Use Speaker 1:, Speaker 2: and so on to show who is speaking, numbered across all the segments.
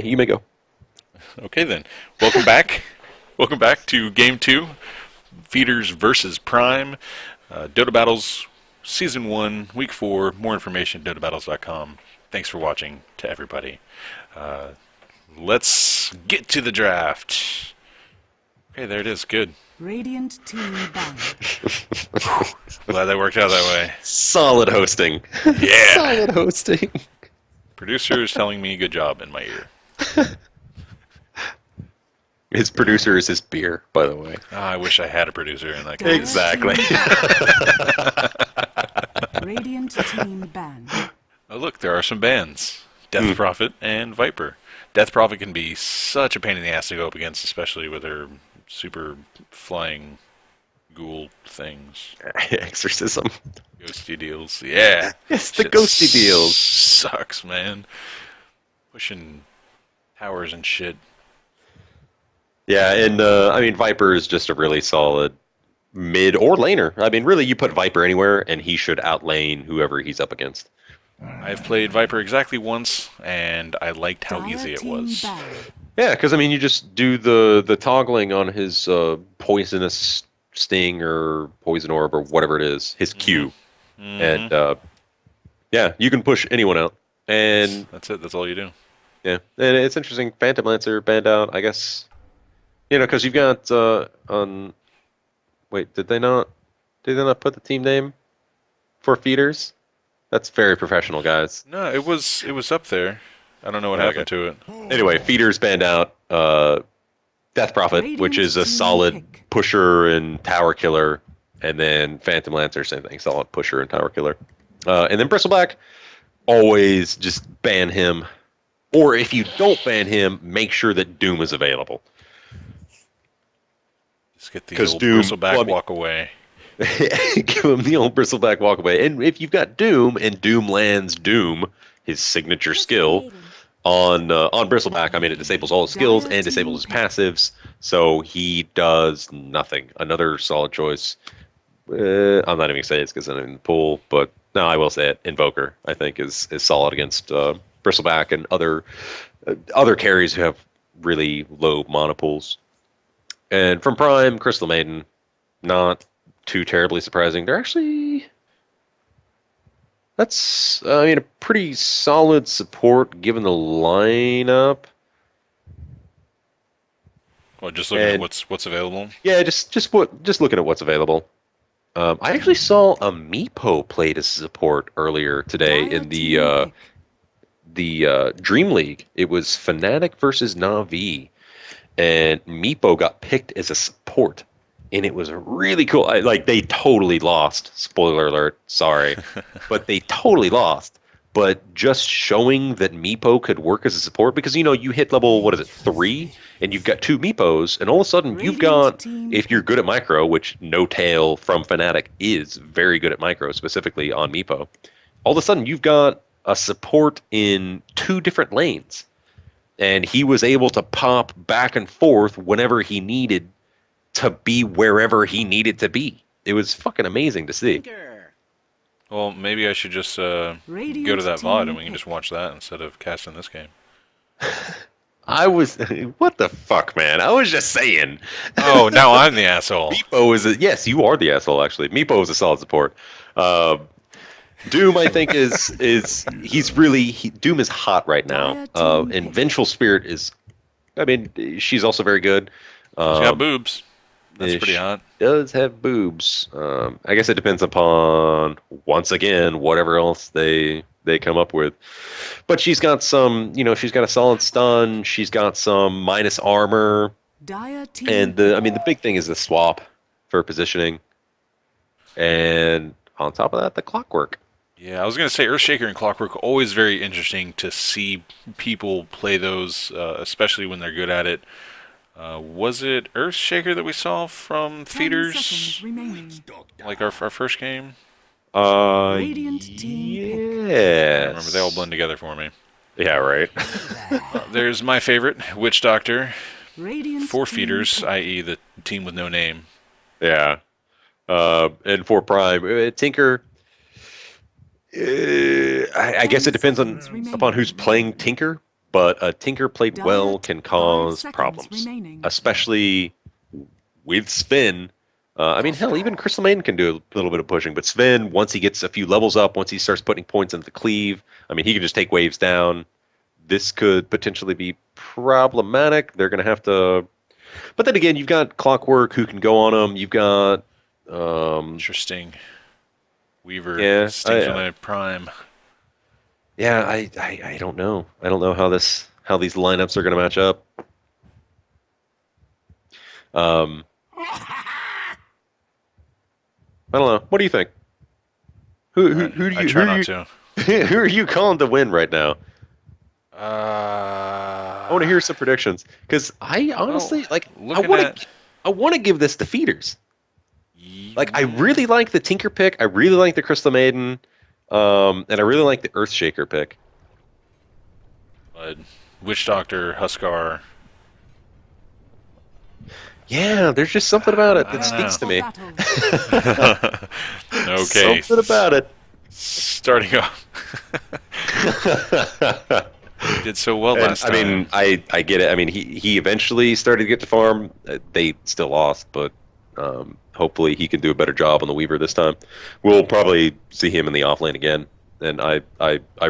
Speaker 1: you may go.
Speaker 2: Okay then. Welcome back. Welcome back to Game 2, Feeders versus Prime. Dota Battles, Season 1, Week 4. More information, DotaBattles.com. Thanks for watching to everybody. Let's get to the draft. Okay, there it is. Good.
Speaker 3: Radiant team bound.
Speaker 2: Glad that worked out that way.
Speaker 1: Solid hosting.
Speaker 2: Yeah.
Speaker 1: Solid hosting.
Speaker 2: Producer is telling me good job in my ear.
Speaker 1: His producer is his beer, by the way.
Speaker 2: I wish I had a producer in that case.
Speaker 1: Exactly.
Speaker 3: Radiant team banned.
Speaker 2: Oh, look, there are some bans. Death Prophet and Viper. Death Prophet can be such a pain in the ass to go up against, especially with her super flying ghoul things.
Speaker 1: Exorcism.
Speaker 2: Ghosty deals. Yeah.
Speaker 1: Yes, the
Speaker 2: Shit
Speaker 1: ghosty deals.
Speaker 2: Sucks, man. Pushing towers and shit.
Speaker 1: Yeah, and I mean, Viper is just a really solid mid or laner. I mean, really, you put Viper anywhere, and he should outlane whoever he's up against.
Speaker 2: I've played Viper exactly once, and I liked how easy it was.
Speaker 1: Yeah, because I mean, you just do the toggling on his poisonous sting or poison orb or whatever it is, his Q, and yeah, you can push anyone out. And
Speaker 2: that's it. That's all you do.
Speaker 1: Yeah, and it's interesting. Phantom Lancer banned out, I guess. You know, because you've got on. Wait, did they not put the team name for Feeders? That's very professional, guys.
Speaker 2: No, it was up there. I don't know what happened to it.
Speaker 1: Anyway, Feeders banned out Death Prophet, which is a solid pusher and tower killer, and then Phantom Lancer, same thing, solid pusher and tower killer. And then Bristleback, always just ban him. Or if you don't ban him, make sure that Doom is available.
Speaker 2: Just get the old Bristleback walk away.
Speaker 1: Give him the old Bristleback walk away. And if you've got Doom, and Doom lands Doom, his signature skill, on Bristleback, I mean, it disables all his skills and disables his passives, so he does nothing. Another solid choice. I'm not even going to say it's because I'm in the pool, but no, I will say it. Invoker, I think, is solid against Bristleback and other carries who have really low mana pools. And from Prime, Crystal Maiden, not too terribly surprising. They're actually... That's, I mean, a pretty solid support given the lineup.
Speaker 2: Well, just looking at what's available?
Speaker 1: Yeah, just looking at what's available. I actually saw a Meepo played as support earlier today in the Dream League. It was Fnatic versus Na'Vi, and Meepo got picked as a support, and it was really cool. They totally lost. Spoiler alert, sorry, but they totally lost. But just showing that Meepo could work as a support, because you hit level 3, and you've got 2 Meepos, and all of a sudden you've got, if you're good at micro, which No Tail from Fnatic is very good at micro, specifically on Meepo, all of a sudden you've got a support in 2 different lanes. And he was able to pop back and forth whenever he needed to be wherever he needed to be. It was fucking amazing to see.
Speaker 2: Well, maybe I should just go to that VOD and we can just watch that instead of casting this game.
Speaker 1: What the fuck, man? I was just saying.
Speaker 2: Oh, now I'm the asshole.
Speaker 1: Meepo yes, you are the asshole, actually. Meepo is a solid support. Doom, I think, Doom is hot right now. And Vengeful Spirit is, I mean, she's also very good.
Speaker 2: She's got boobs. That's pretty hot.
Speaker 1: Does have boobs. I guess it depends upon, once again, whatever else they come up with. But she's got some, she's got a solid stun. She's got some minus armor. And the big thing is the swap for positioning. And on top of that, the clockwork.
Speaker 2: Yeah, I was going to say Earthshaker and Clockwork, always very interesting to see people play those, especially when they're good at it. Was it Earthshaker that we saw from Feeders? Like our first game?
Speaker 1: Yeah.
Speaker 2: I remember, they all blend together for me.
Speaker 1: Yeah, right.
Speaker 2: There's my favorite, Witch Doctor. For Feeders, i.e. the team with no name.
Speaker 1: Yeah. And for Prime, Tinker... I guess it depends upon who's playing Tinker, but a Tinker played well
Speaker 3: Diet,
Speaker 1: can
Speaker 3: 5
Speaker 1: cause
Speaker 3: seconds
Speaker 1: problems,
Speaker 3: remaining.
Speaker 1: especially with Sven. I mean, hell, even Crystal Maiden can do a little bit of pushing, but Sven, once he gets a few levels up, once he starts putting points into the cleave, I mean, he can just take waves down. This could potentially be problematic. They're going to have to... But then again, you've got Clockwork who can go on him. You've got...
Speaker 2: Interesting. Weaver.
Speaker 1: Yeah,
Speaker 2: Stings when I prime.
Speaker 1: Yeah, I don't know. I don't know how these lineups are going to match up. I don't know. What do you think? Who do you
Speaker 2: I try not to.
Speaker 1: who are you calling to win right now? I want to hear some predictions because I honestly I want to give this to Feeders. Like I really like the Tinker pick. I really like the Crystal Maiden, and I really like the Earthshaker pick.
Speaker 2: But Witch Doctor, Huskar.
Speaker 1: Yeah, there's just something about it that speaks to me.
Speaker 2: Okay.
Speaker 1: Something about it.
Speaker 2: Starting off. He did so well last time.
Speaker 1: I mean, I get it. I mean, he eventually started to get to farm. They still lost, but hopefully he can do a better job on the Weaver this time. We'll probably see him in the offlane again, and I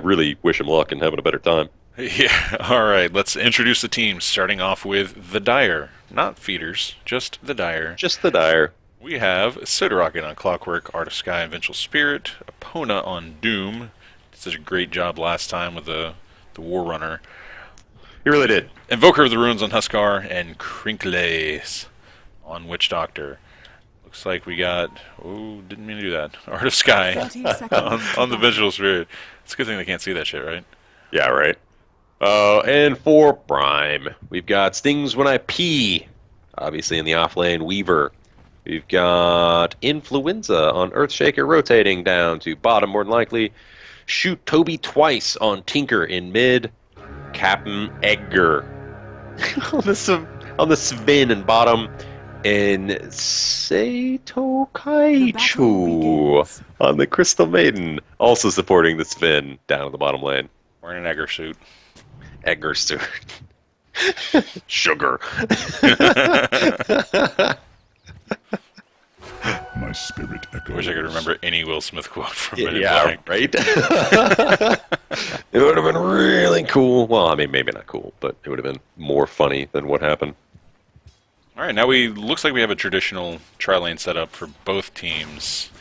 Speaker 1: really wish him luck and having a better time.
Speaker 2: Yeah, alright, let's introduce the team, starting off with the Dire. Not Feeders, just the Dire.
Speaker 1: Just the Dire.
Speaker 2: We have Sodarocket on Clockwork, Art of Sky, and Vengeful Spirit, Epona on Doom. Did such a great job last time with the War Runner.
Speaker 1: He really did.
Speaker 2: Invoker of the Ruins on Huskar, and Crinkles on Witch Doctor. Looks like we got... Oh, didn't mean to do that. Art of Sky on the Vengeful Spirit. It's a good thing they can't see that shit, right?
Speaker 1: Yeah, right. And for Prime, we've got Stings When I Pee, obviously in the offlane, Weaver. We've got Influenza on Earthshaker, rotating down to bottom more than likely. Shoot Toby twice on Tinker in mid. Captain Edgar on the Sven in bottom. And Seito Kaichu on the Crystal Maiden, also supporting the Sven down in the bottom lane.
Speaker 2: Wearing an Edgar suit.
Speaker 1: Edgar suit. Sugar.
Speaker 4: My spirit echoes.
Speaker 2: I wish I could remember any Will Smith quote from Men in
Speaker 1: Yeah,
Speaker 2: Black.
Speaker 1: right? It would have been really cool. Well, I mean, maybe not cool, but it would have been more funny than what happened.
Speaker 2: All right, now looks like we have a traditional tri-lane setup for both teams.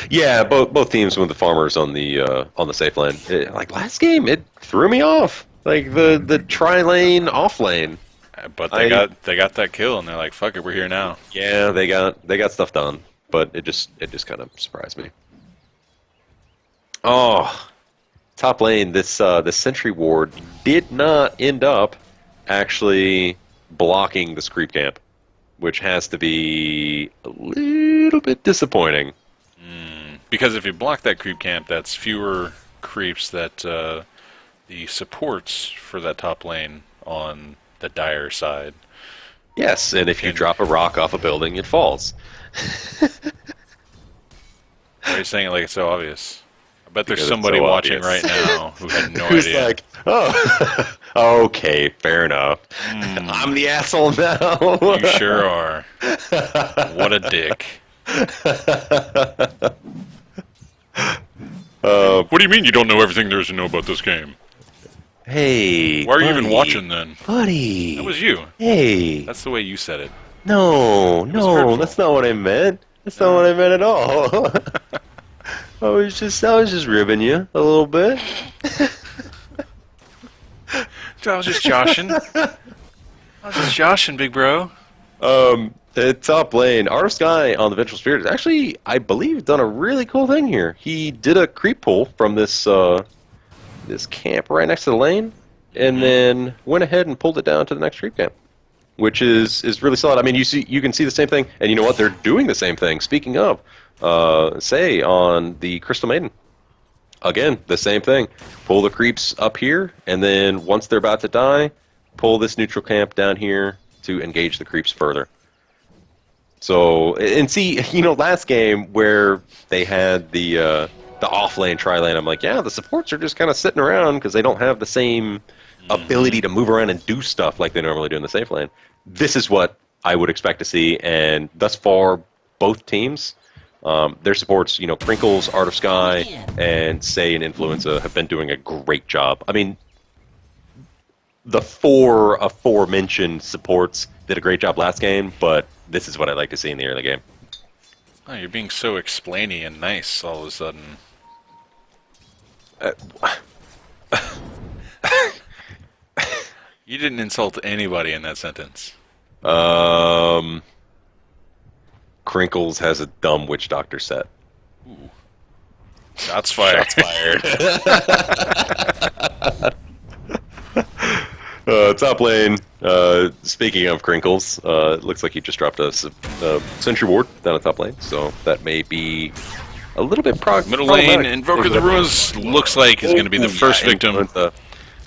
Speaker 1: Yeah, both teams with the farmers on the safe lane. Like last game, it threw me off. Like the tri-lane off lane.
Speaker 2: But they got that kill, and they're like, "Fuck it, we're here now."
Speaker 1: Yeah, they got stuff done, but it just kind of surprised me. Oh, top lane. This Sentry Ward did not end up actually blocking this creep camp, which has to be a little bit disappointing.
Speaker 2: Because if you block that creep camp, that's fewer creeps that the supports for that top lane on the Dire side.
Speaker 1: Yes, and if you drop a rock off a building, it falls.
Speaker 2: Why are you saying it like it's so obvious? I bet there's
Speaker 1: Because
Speaker 2: somebody
Speaker 1: it's so
Speaker 2: watching
Speaker 1: obvious.
Speaker 2: right now who had no
Speaker 1: Who's
Speaker 2: idea.
Speaker 1: like, oh, okay, fair enough. I'm the asshole now.
Speaker 2: You sure are. What a dick. What do you mean you don't know everything there is to know about this game?
Speaker 1: Hey,
Speaker 2: Why are you
Speaker 1: buddy,
Speaker 2: even watching then?
Speaker 1: buddy?
Speaker 2: That was you.
Speaker 1: Hey,
Speaker 2: That's the way you said it.
Speaker 1: no,
Speaker 2: hurtful.
Speaker 1: that's not what I meant. That's not what I meant at all. I was just ribbing you a little bit.
Speaker 2: I was just joshing. Big bro.
Speaker 1: The top lane, Art of Sky on the Vengeful Spirit, has actually, I believe, done a really cool thing here. He did a creep pull from this camp right next to the lane, and then went ahead and pulled it down to the next creep camp, which is really solid. I mean, you can see the same thing, and you know what? They're doing the same thing. Speaking of, say on the Crystal Maiden, again, the same thing. Pull the creeps up here, and then once they're about to die, pull this neutral camp down here to engage the creeps further. So, and see, last game where they had the the off lane, tri lane, I'm like, yeah, the supports are just kind of sitting around because they don't have the same ability to move around and do stuff like they normally do in the safe lane. This is what I would expect to see, and thus far, both teams, their supports, Crinkles, Art of Sky, and Say and Influenza have been doing a great job. I mean, the four aforementioned supports did a great job last game, but this is what I like to see in the early game.
Speaker 2: Oh, you're being so explainy and nice all of a sudden. You didn't insult anybody in that sentence.
Speaker 1: Crinkles has a dumb witch doctor set.
Speaker 2: Ooh. Shots fired.
Speaker 1: Shots fired. Top lane. Speaking of Crinkles, it looks like he just dropped a Sentry Ward down at top lane, so that may be a little bit
Speaker 2: Middle lane, Invoker of the Ruins looks like is going to be the first victim.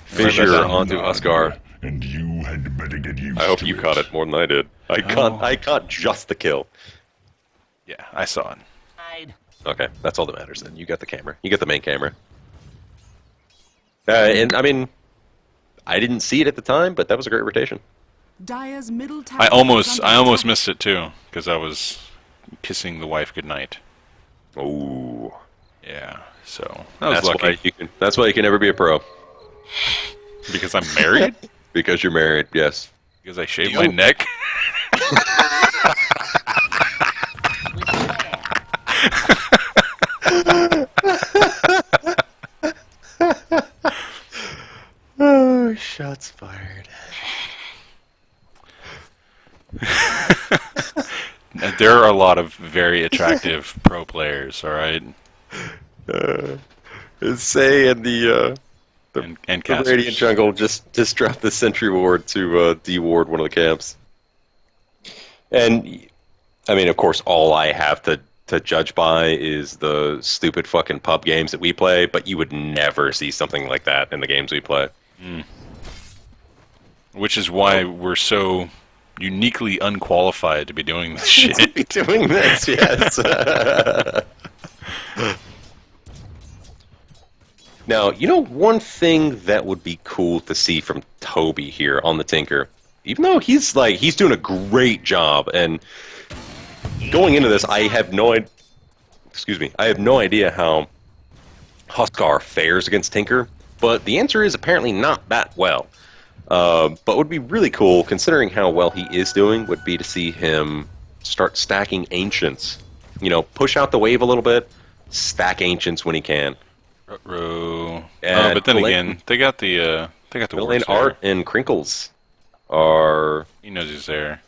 Speaker 1: Fissure onto Huskar.
Speaker 4: And you had better get used
Speaker 1: I hope
Speaker 4: to
Speaker 1: you
Speaker 4: it.
Speaker 1: caught it more than I did. I caught just the kill.
Speaker 2: Yeah, I saw it.
Speaker 1: Okay, that's all that matters then. You got the camera. You got the main camera. And I mean, I didn't see it at the time, but that was a great rotation.
Speaker 3: Dire's middle tower
Speaker 2: I
Speaker 3: is
Speaker 2: almost
Speaker 3: under attack.
Speaker 2: missed it too because I was kissing the wife goodnight.
Speaker 1: Oh,
Speaker 2: Yeah, so I was lucky
Speaker 1: that's why you can never be a pro.
Speaker 2: because I'm married.
Speaker 1: Because you're married, yes.
Speaker 2: Because I shaved my neck.
Speaker 1: Oh, shots fired.
Speaker 2: There are a lot of very attractive pro players. All right,
Speaker 1: Say and the
Speaker 2: and
Speaker 1: the Radiant Jungle just dropped the Sentry Ward to de-ward one of the camps. And, I mean, of course, all I have to judge by is the stupid fucking pub games that we play, but you would never see something like that in the games we play.
Speaker 2: Which is why we're so uniquely unqualified to be doing this shit.
Speaker 1: To be doing this, yes. Now, one thing that would be cool to see from Toby here on the Tinker, even though he's doing a great job, and going into this, I have no idea how Huskar fares against Tinker, but the answer is apparently not that well. But what would be really cool, considering how well he is doing, would be to see him start stacking Ancients. Push out the wave a little bit, stack Ancients when he can.
Speaker 2: But then again, they got the
Speaker 1: Middle
Speaker 2: wards
Speaker 1: lane
Speaker 2: there.
Speaker 1: Art and Crinkles are...
Speaker 2: He knows he's there.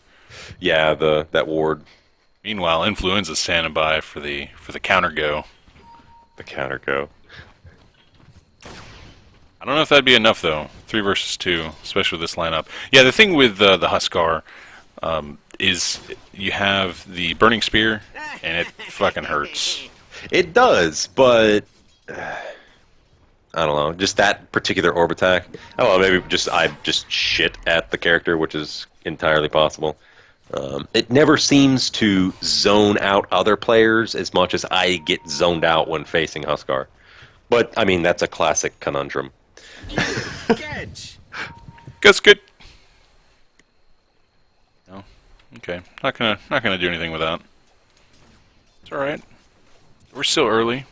Speaker 1: Yeah, that ward.
Speaker 2: Meanwhile, Influenza's standing by for the counter go.
Speaker 1: The counter go.
Speaker 2: I don't know if that'd be enough though. 3 versus 2, especially with this lineup. Yeah, the thing with the Huskar is you have the Burning Spear, and it fucking hurts.
Speaker 1: It does, but... I don't know, just that particular orb attack. Oh, well, maybe I just shit at the character, which is entirely possible. It never seems to zone out other players as much as I get zoned out when facing Huskar. But, I mean, that's a classic conundrum.
Speaker 2: That's good. No, okay. Not gonna do anything with that. It's all right. We're still early.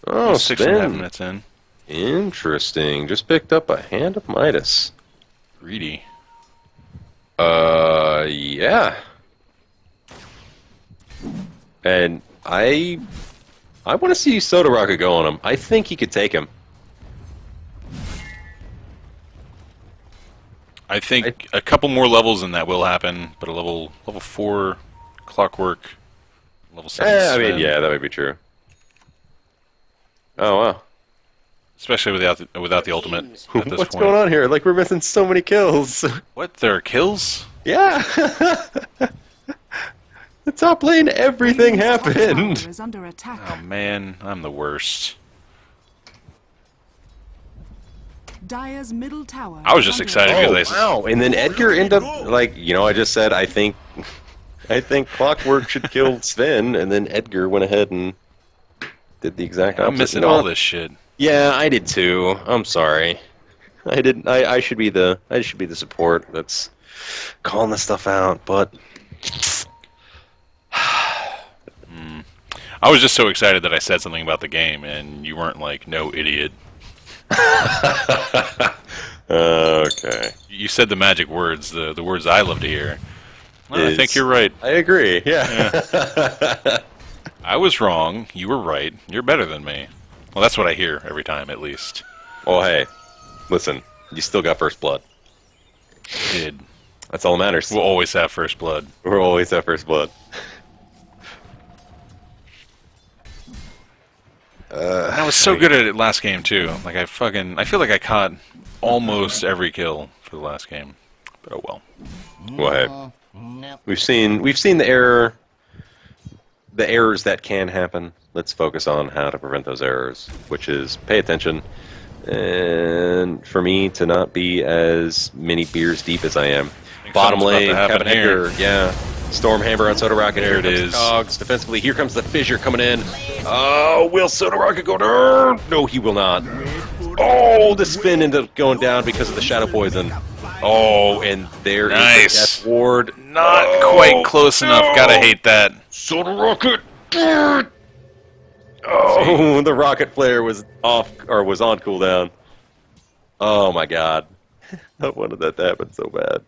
Speaker 1: Oh,
Speaker 2: 6.5 minutes in.
Speaker 1: Interesting. Just picked up a Hand of Midas.
Speaker 2: Greedy.
Speaker 1: Yeah. And I want to see Soda Rocket go on him. I think he could take him.
Speaker 2: I think a couple more levels and that will happen, but a level 4 Clockwork, level 7
Speaker 1: I mean,
Speaker 2: Sven,
Speaker 1: yeah, that would be true. Oh, wow.
Speaker 2: especially without the ultimate at this
Speaker 1: What's
Speaker 2: point.
Speaker 1: going on here? Like, we're missing so many kills.
Speaker 2: What? There are kills?
Speaker 1: Yeah. The top lane, everything
Speaker 3: Radiant's top
Speaker 1: happened.
Speaker 3: tower is under attack.
Speaker 2: Oh man, I'm the worst.
Speaker 3: Dire's middle tower.
Speaker 2: I was
Speaker 3: is
Speaker 2: just
Speaker 3: under
Speaker 2: excited
Speaker 3: attack.
Speaker 2: because
Speaker 1: Oh, wow. And then Edgar ended up, like, I just said, I think Clockwork should kill Sven, and then Edgar went ahead and Did the exact opposite.
Speaker 2: I'm missing
Speaker 1: You know
Speaker 2: all
Speaker 1: what?
Speaker 2: this shit.
Speaker 1: Yeah, I did too. I'm sorry. I didn't. I should be the support that's calling this stuff out, but
Speaker 2: I was just so excited that I said something about the game, and you weren't like, no, idiot.
Speaker 1: okay.
Speaker 2: You said the magic words, the words I love to hear. Well, I think
Speaker 1: Is-
Speaker 2: you're right.
Speaker 1: I agree. Yeah.
Speaker 2: I was wrong. You were right. You're better than me. Well, that's what I hear every time, at least.
Speaker 1: Well, hey, listen. You still got first blood.
Speaker 2: Did.
Speaker 1: That's all that matters.
Speaker 2: We'll always have first blood.
Speaker 1: We're always at first blood.
Speaker 2: And I was so good at it last game too. Like I feel like I caught almost every kill for the last game. But oh well.
Speaker 1: Well, hey, we've seen the errors that can happen. Let's focus on how to prevent those errors, which is pay attention, and for me to not be as many beers deep as I am.
Speaker 2: Think
Speaker 1: Bottom
Speaker 2: something's
Speaker 1: lane,
Speaker 2: about to happen
Speaker 1: Kevin Hector, yeah. Stormhammer on Soda Rocket.
Speaker 2: There
Speaker 1: Here
Speaker 2: it
Speaker 1: comes
Speaker 2: is.
Speaker 1: Cogs defensively. Here comes the Fissure coming in. Oh, will Soda Rocket go down? No, he will not. Oh, the spin ended up going down because of the Shadow Poison. Oh, and there is
Speaker 2: Nice.
Speaker 1: the Death Ward.
Speaker 2: Not
Speaker 1: Oh,
Speaker 2: quite close enough.
Speaker 1: no.
Speaker 2: Gotta hate that.
Speaker 1: Soda Rocket. Oh, the rocket flare was off or was on cooldown. Oh my god. I wanted that to happen so bad.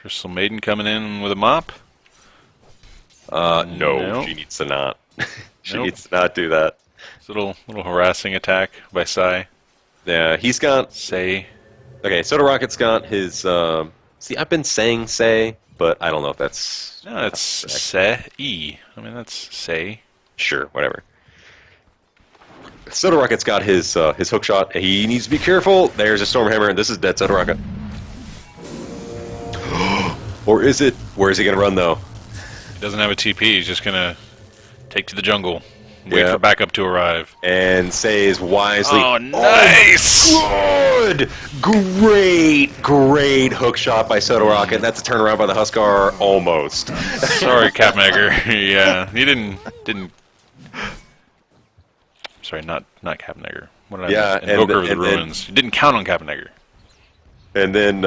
Speaker 2: Crystal Maiden coming in with a mop.
Speaker 1: No,
Speaker 2: No.
Speaker 1: she needs to not. She
Speaker 2: Nope.
Speaker 1: needs to not do that.
Speaker 2: This little harassing attack by Sai.
Speaker 1: Yeah, he's got.
Speaker 2: Say.
Speaker 1: Okay, Soda Rocket's got his. See, I've been saying say, but I don't know if that's.
Speaker 2: No, that's Say. I mean, that's Say.
Speaker 1: Sure, whatever. Soda Rocket's got his hook shot. He needs to be careful. There's a Stormhammer, and this is dead Soda Rocket. Or is it? Where is he gonna run though?
Speaker 2: He doesn't have a TP. He's just gonna take to the jungle. Wait
Speaker 1: Yeah.
Speaker 2: for backup to arrive.
Speaker 1: And says wisely.
Speaker 2: Oh, nice!
Speaker 1: Good! Great hook shot by Soda Rocket. That's a turnaround by the Huskar, almost.
Speaker 2: Sorry, Capmagger. Yeah, he didn't. Sorry, not Capmagger. What did
Speaker 1: Yeah,
Speaker 2: I
Speaker 1: and
Speaker 2: Invoker of the
Speaker 1: and then-
Speaker 2: Ruins. He didn't count on Capmagger.
Speaker 1: And then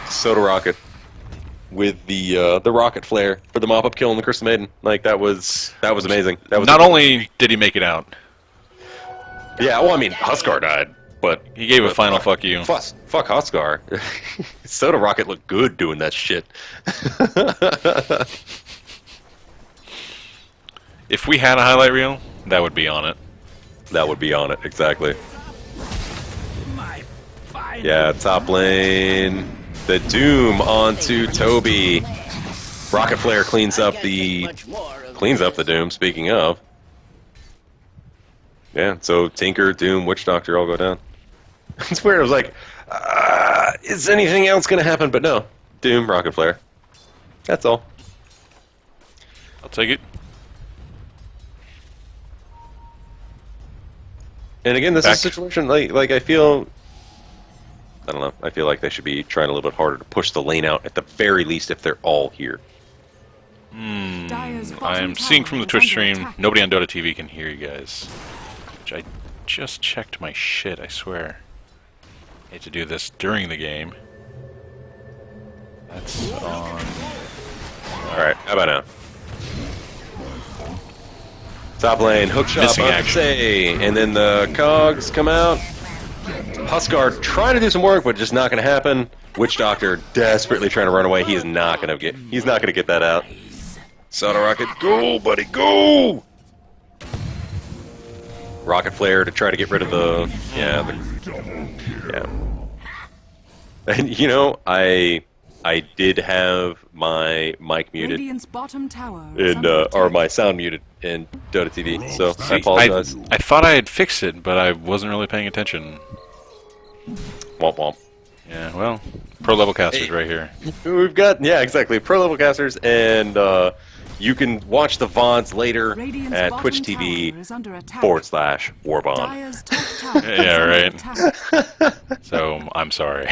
Speaker 1: Soda Rocket with the rocket flare for the mop-up kill on the Crystal Maiden. Like that was amazing. That was
Speaker 2: Not only did he make it out,
Speaker 1: yeah. Well, I mean, Huskar died, but
Speaker 2: he gave a final fuck you.
Speaker 1: fuck Huskar. Soda Rocket looked good doing that shit.
Speaker 2: If we had a highlight reel, that would be on it.
Speaker 1: That would be on it, exactly. Yeah, top lane. The Doom onto Toby. Rocket Flare cleans up the Doom, speaking of. Yeah, so Tinker, Doom, Witch Doctor all go down. It's weird, I was like, is anything else going to happen? But no, Doom, Rocket Flare. That's all.
Speaker 2: I'll take it.
Speaker 1: And again, this
Speaker 2: Back.
Speaker 1: is a situation, like I feel... I don't know. I feel like they should be trying a little bit harder to push the lane out, at the very least, if they're all here.
Speaker 3: Dire's
Speaker 2: I
Speaker 3: bottom
Speaker 2: am seeing
Speaker 3: tower
Speaker 2: from the
Speaker 3: is
Speaker 2: Twitch
Speaker 3: under
Speaker 2: stream,
Speaker 3: attack.
Speaker 2: nobody on Dota TV can hear you guys. Which I just checked my shit, I swear. I hate to do this during the game. That's on.
Speaker 1: Alright, how about now? Top lane, hook shot,
Speaker 2: Missing action.
Speaker 1: say, and then the cogs come out. Huskar trying to do some work, but just not going to happen. Witch Doctor desperately trying to run away. He's not going to get that out. Soda Rocket, go, buddy, go! Rocket Flare to try to get rid of the yeah. And you know, I did have my mic muted
Speaker 3: Radiant's bottom tower is
Speaker 1: and
Speaker 3: under
Speaker 1: or
Speaker 3: attack.
Speaker 1: my sound muted in Dota TV, so I
Speaker 2: See,
Speaker 1: apologize.
Speaker 2: I thought I had fixed it, but I wasn't really paying attention.
Speaker 1: Womp womp.
Speaker 2: Yeah, well, pro level casters right here.
Speaker 1: We've got exactly pro level casters, and you can watch the VODs later
Speaker 3: Radiant's
Speaker 1: at
Speaker 3: bottom
Speaker 1: Twitch TV
Speaker 3: tower is under attack.
Speaker 1: /Warbond.
Speaker 3: Dire's top tower
Speaker 2: Yeah,
Speaker 3: is under
Speaker 2: right.
Speaker 3: attack.
Speaker 2: So I'm sorry.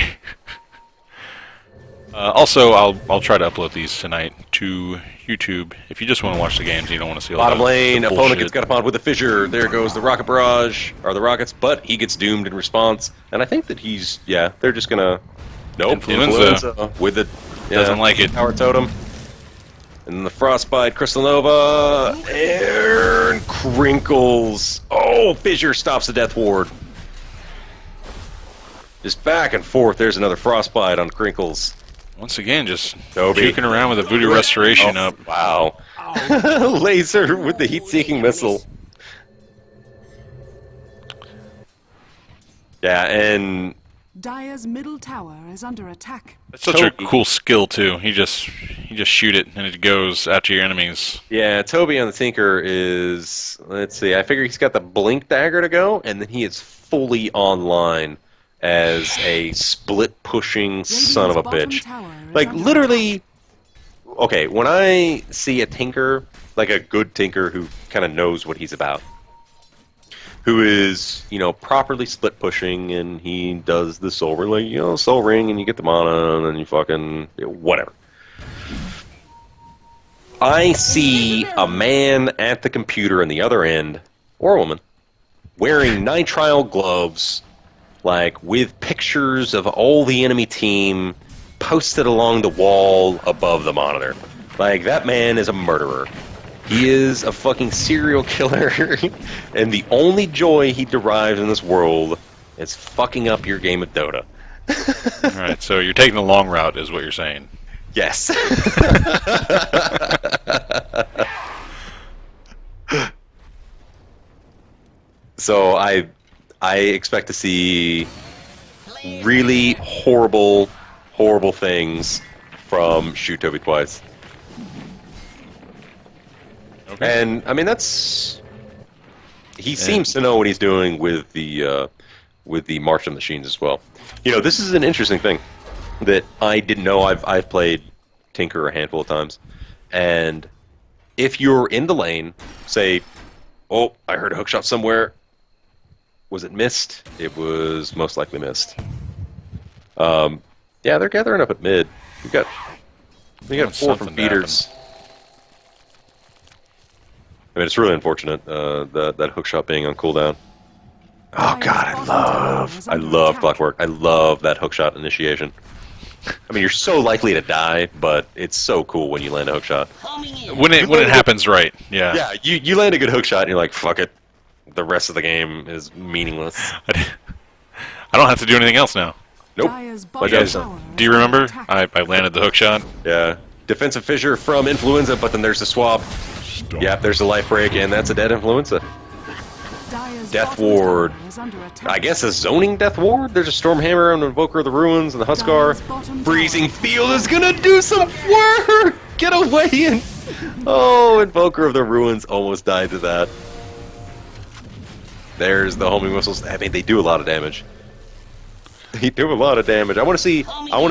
Speaker 2: Also, I'll try to upload these tonight to YouTube. If you just want to watch the games, and you don't want to see all
Speaker 1: Bottom
Speaker 2: the
Speaker 1: lane,
Speaker 2: the
Speaker 1: opponent
Speaker 2: bullshit.
Speaker 1: gets got upon with the fissure. There goes the rocket barrage, or the rockets, but he gets doomed in response. And I think that he's, yeah, they're just gonna, nope,
Speaker 2: Influenza.
Speaker 1: with it. Yeah,
Speaker 2: Doesn't like it.
Speaker 1: Power totem. And the frostbite, Crystal Nova, and Crinkles. Oh, fissure stops the death ward. Just back and forth. There's another frostbite on Crinkles.
Speaker 2: Once again, just
Speaker 1: Toby.
Speaker 2: juking around with a voodoo restoration
Speaker 1: Oh,
Speaker 2: up.
Speaker 1: wow. Laser with the heat-seeking missile. Yeah, and
Speaker 3: Dire's middle tower is under attack.
Speaker 2: It's such a
Speaker 1: Toby.
Speaker 2: cool skill too. You just shoot it and it goes after your enemies.
Speaker 1: yeah, Toby on the Tinker is, let's see, I figure he's got the Blink Dagger to go, and then he is fully online as a split-pushing son of a
Speaker 3: Radiant's
Speaker 1: bitch.
Speaker 3: bottom tower is
Speaker 1: Like,
Speaker 3: under
Speaker 1: literally, okay, when I see a Tinker, like a good Tinker who kind of knows what he's about, who is, you know, properly split pushing, and he does the soul ring, like, you know, soul ring, and you get the mana, and then you fucking, whatever. I see a man at the computer on the other end, or a woman, wearing nitrile gloves, like, with pictures of all the enemy team posted along the wall above the monitor. Like, that man is a murderer. He is a fucking serial killer, and the only joy he derives in this world is fucking up your game of Dota.
Speaker 2: All right, so you're taking the long route, is what you're saying.
Speaker 1: Yes. So I expect to see really horrible things from Shoot Toby Twice.
Speaker 2: Okay.
Speaker 1: And I mean that's he seems to know what he's doing with the Martian machines as well. You know, this is an interesting thing that I didn't know. I've played Tinker a handful of times, and if you're in the lane, say, oh, I heard a hookshot somewhere. Was it missed? It was most likely missed. Yeah, they're gathering up at mid. We got four
Speaker 2: Something
Speaker 1: from feeders. I mean, it's really unfortunate that hookshot being on cooldown. Oh god, I love Clockwork. I love that hookshot initiation. I mean, you're so likely to die, but it's so cool when you land a hookshot.
Speaker 2: When it happens right, yeah.
Speaker 1: Yeah, you land a good hookshot and you're like, fuck it. The rest of the game is meaningless.
Speaker 2: I don't have to do anything else now.
Speaker 1: Nope.
Speaker 3: Dire's
Speaker 1: Like
Speaker 3: bottom
Speaker 1: I
Speaker 2: Guys,
Speaker 1: said.
Speaker 3: tower
Speaker 2: do you
Speaker 3: is under
Speaker 2: remember?
Speaker 3: attack.
Speaker 2: I landed the hookshot.
Speaker 1: Yeah. Defensive fissure from Influenza, but then there's the swap.
Speaker 4: Stop.
Speaker 1: Yep, there's a life break, and that's a dead Influenza.
Speaker 3: Dire's
Speaker 1: Death
Speaker 3: bottom
Speaker 1: ward.
Speaker 3: tower is under attack.
Speaker 1: I guess a zoning Death Ward? There's a Stormhammer on the Invoker of the Ruins and the Huskar.
Speaker 3: Dire's bottom
Speaker 1: Freezing
Speaker 3: tower
Speaker 1: Field is gonna do some work! Get away! And oh, Invoker of the Ruins almost died to that. There's the homing missiles. I mean, they do a lot of damage. They do a lot of damage. I want to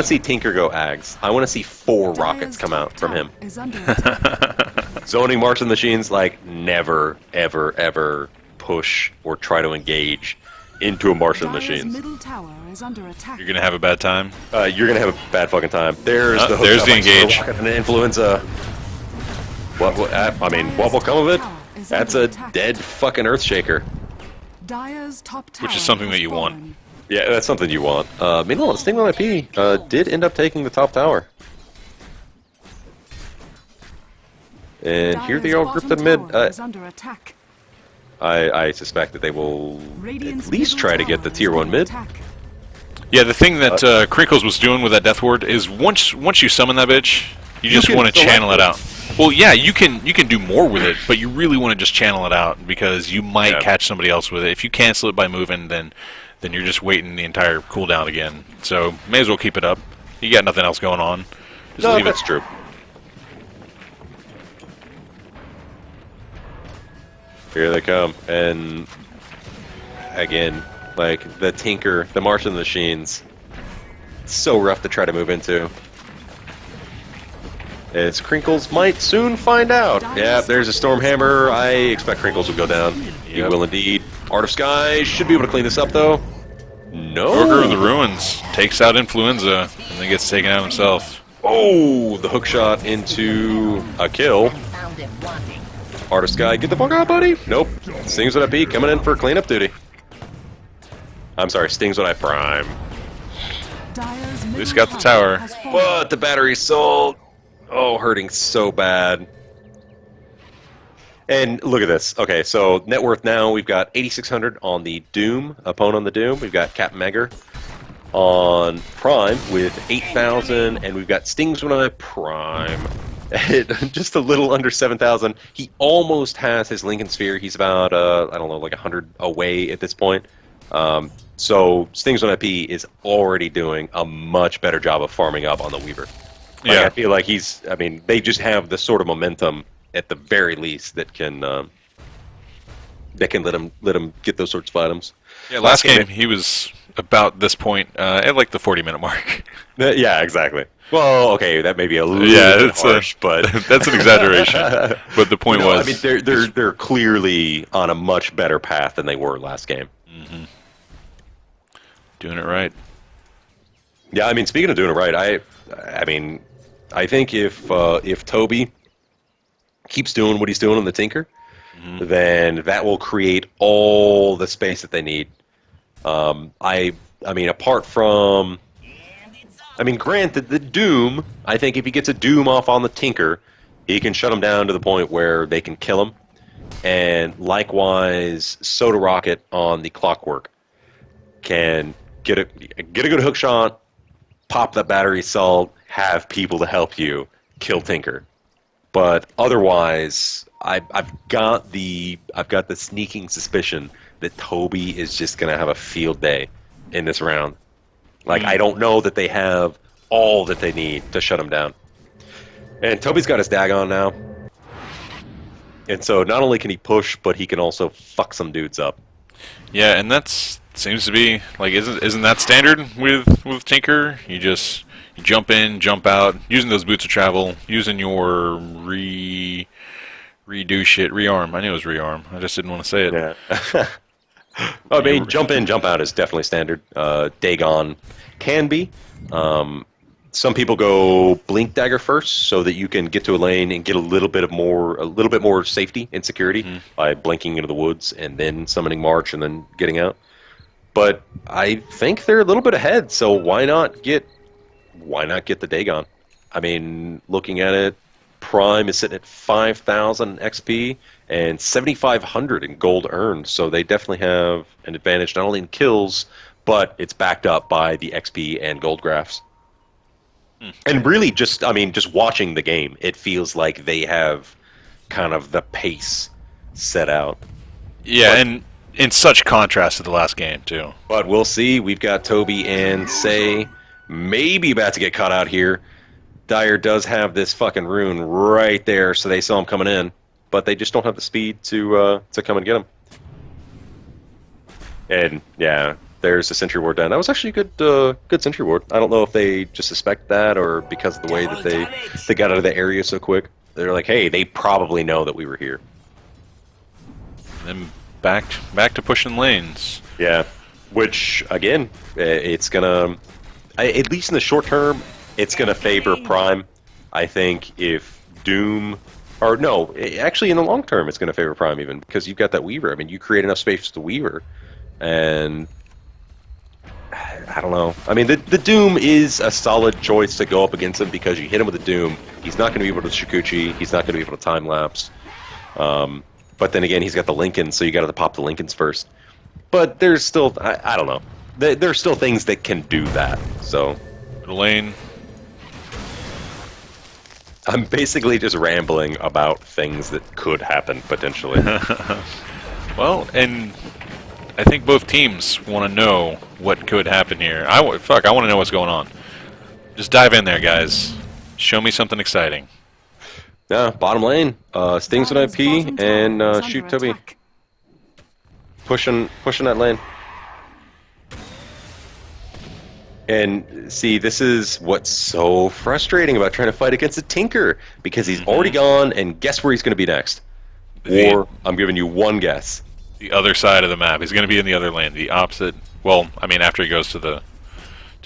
Speaker 1: see Tinker go Ags. I want to see 4 rockets
Speaker 3: Dire's
Speaker 1: come out
Speaker 3: top
Speaker 1: from him.
Speaker 3: tower is under attack.
Speaker 1: Zoning Martian machines, like, never, ever, ever push or try to engage into a Martian
Speaker 3: Dire's
Speaker 1: machine.
Speaker 3: middle tower is under attack.
Speaker 2: You're gonna have a bad time.
Speaker 1: You're gonna have a bad fucking time. There's the
Speaker 2: there's the engage.
Speaker 1: And the Influenza. I mean, what will come of it? That's a dead fucking Earthshaker.
Speaker 3: Dire's top tower
Speaker 2: Which is something
Speaker 3: has
Speaker 2: that you want.
Speaker 3: fallen.
Speaker 1: Yeah, that's something you want. Meanwhile, Stingman IP did end up taking the top tower. And here they
Speaker 3: Dire's
Speaker 1: all grouped
Speaker 3: bottom
Speaker 1: in mid.
Speaker 3: tower is under attack.
Speaker 1: I suspect that they will
Speaker 3: Radiant's
Speaker 1: at least
Speaker 3: middle
Speaker 1: try to get the
Speaker 3: tower
Speaker 1: tier
Speaker 3: is
Speaker 1: 1
Speaker 3: under
Speaker 1: mid.
Speaker 3: attack.
Speaker 2: Yeah, the thing that Crinkles was doing with that Death Ward is once you summon that bitch, you just
Speaker 1: can
Speaker 2: want to
Speaker 1: select
Speaker 2: channel it
Speaker 1: it.
Speaker 2: out. Well, yeah, you can do more with it, but you really want to just channel it out because you might
Speaker 1: Yeah.
Speaker 2: catch somebody else with it. If you cancel it by moving, then you're just waiting the entire cooldown again. So may as well keep it up. You got nothing else going on. Just
Speaker 1: No,
Speaker 2: leave
Speaker 1: that's
Speaker 2: it.
Speaker 1: true. Here they come, and again, like the Tinker, the Martian machines, so rough to try to move into. As Crinkles might soon find out. Yeah, there's a Stormhammer. I expect Crinkles will go down. He
Speaker 2: Yep.
Speaker 1: will indeed. Art of Sky should be able to clean this up, though. No.
Speaker 2: Order of the Ruins takes out Influenza. And then gets taken out himself.
Speaker 1: Oh, the hook shot into a kill. Artist guy, get the fuck out, buddy. Nope. Stings with FP coming in for cleanup duty. I'm sorry, Stings with I prime.
Speaker 3: Dyer's
Speaker 2: At least
Speaker 3: middle
Speaker 2: got the tower.
Speaker 3: has fallen.
Speaker 1: But the battery's sold. Oh, hurting so bad. And look at this. Okay, so net worth now, we've got 8,600 on the Doom, opponent on the Doom. We've got Captain Megger on Prime with 8,000, and we've got Stings when I Prime at just a little under 7,000. He almost has his Lincoln Sphere. He's about, I don't know, like 100 away at this point. So Stings when IP is already doing a much better job of farming up on the Weaver. Like,
Speaker 2: Yeah.
Speaker 1: I feel like they just have the sort of momentum at the very least that can let him get those sorts of items.
Speaker 2: Yeah, last game he was about this point at like the 40-minute mark.
Speaker 1: Yeah, exactly. Well, okay, that may be a little
Speaker 2: Yeah,
Speaker 1: bit
Speaker 2: it's
Speaker 1: harsh, but
Speaker 2: that's an exaggeration. But the point was,
Speaker 1: I mean, they're clearly on a much better path than they were last game.
Speaker 2: doing it right.
Speaker 1: Yeah, I mean, speaking of doing it right, I mean, I think if Toby keeps doing what he's doing on the Tinker, then that will create all the space that they need. I mean, apart from, I mean, granted, the Doom, I think if he gets a Doom off on the Tinker, he can shut him down to the point where they can kill him. And likewise, Soda Rocket on the Clockwork can get a good hook shot, pop that battery salt, have people to help you kill Tinker. But otherwise, I've got the sneaking suspicion that Toby is just gonna have a field day in this round. Like, I don't know that they have all that they need to shut him down. And Toby's got his Dagon now. And so not only can he push, but he can also fuck some dudes up.
Speaker 2: Yeah, and that's seems to be like isn't that standard with Tinker? You jump in, jump out, using those boots of travel, using your redo shit, rearm. I knew it was rearm. I just didn't want to say it.
Speaker 1: Yeah. I mean, jump in, jump out is definitely standard. Dagon can be. Some people go Blink Dagger first, so that you can get to a lane and get a little bit more safety and security by blinking into the woods and then summoning March and then getting out. But I think they're a little bit ahead, so why not get the Dagon? I mean, looking at it, Prime is sitting at 5,000 XP and 7,500 in gold earned, so they definitely have an advantage not only in kills, but it's backed up by the XP and gold graphs. And really, just watching the game, it feels like they have kind of the pace set out.
Speaker 2: Yeah,
Speaker 1: But-
Speaker 2: and in such contrast to the last game too.
Speaker 1: But we'll see. We've got Toby and Say maybe about to get caught out here. Dyer does have this fucking rune right there, so they saw him coming in, but they just don't have the speed to come and get him. And yeah, there's a sentry ward down. That was actually a good sentry ward. I don't know if they just suspect that or because of the way that they got out of the area so quick. They're like, hey, they probably know that we were here.
Speaker 2: Then back to pushing lanes.
Speaker 1: Yeah, which again, it's gonna, at least in the short term, it's gonna favor Prime. I think if Doom, or no, actually in the long term, it's gonna favor Prime even because you've got that Weaver. I mean, you create enough space for the Weaver, and I don't know. I mean, the Doom is a solid choice to go up against him because you hit him with the Doom, he's not gonna be able to Shikuchi, he's not gonna be able to time lapse. But then again, he's got the Lincoln, so you got to pop the Lincolns first. But there's still, I don't know. There's still things that can do that. So
Speaker 2: Middle lane.
Speaker 1: I'm basically just rambling about things that could happen potentially.
Speaker 2: Well, and I think both teams want to know what could happen here. I want to know what's going on. Just dive in there, guys. Show me something exciting.
Speaker 1: Yeah, bottom lane, Stings with
Speaker 3: Dyer's
Speaker 1: IP
Speaker 3: bottom tower
Speaker 1: and
Speaker 3: is
Speaker 1: shoot
Speaker 3: under
Speaker 1: Toby,
Speaker 3: attack.
Speaker 1: pushing that lane. And see, this is what's so frustrating about trying to fight against a Tinker, because he's already gone, and guess where he's going to be next? Or I'm giving you one guess.
Speaker 2: The other side of the map. He's going to be in the other lane, the opposite. Well, I mean, after he goes to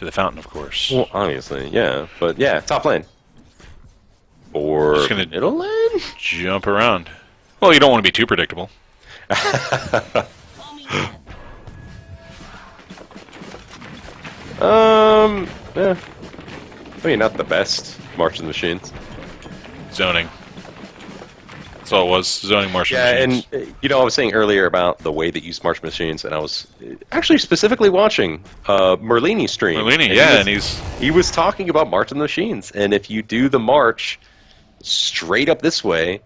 Speaker 2: To the fountain, of course.
Speaker 1: Well, obviously, yeah. But yeah, top lane. Or
Speaker 2: Just gonna
Speaker 1: middle lane?
Speaker 2: jump around. Well, you don't want to be too predictable.
Speaker 1: Yeah. I mean, not the best March of the Machines.
Speaker 2: Zoning. That's all it was. Zoning Martian
Speaker 1: Yeah,
Speaker 2: machines.
Speaker 1: and I was saying earlier about the way that you use March Machines, and I was actually specifically watching Merlini's stream.
Speaker 2: Merlini,
Speaker 1: and
Speaker 2: yeah,
Speaker 1: he was talking about March of the Machines, and if you do the march straight up this way,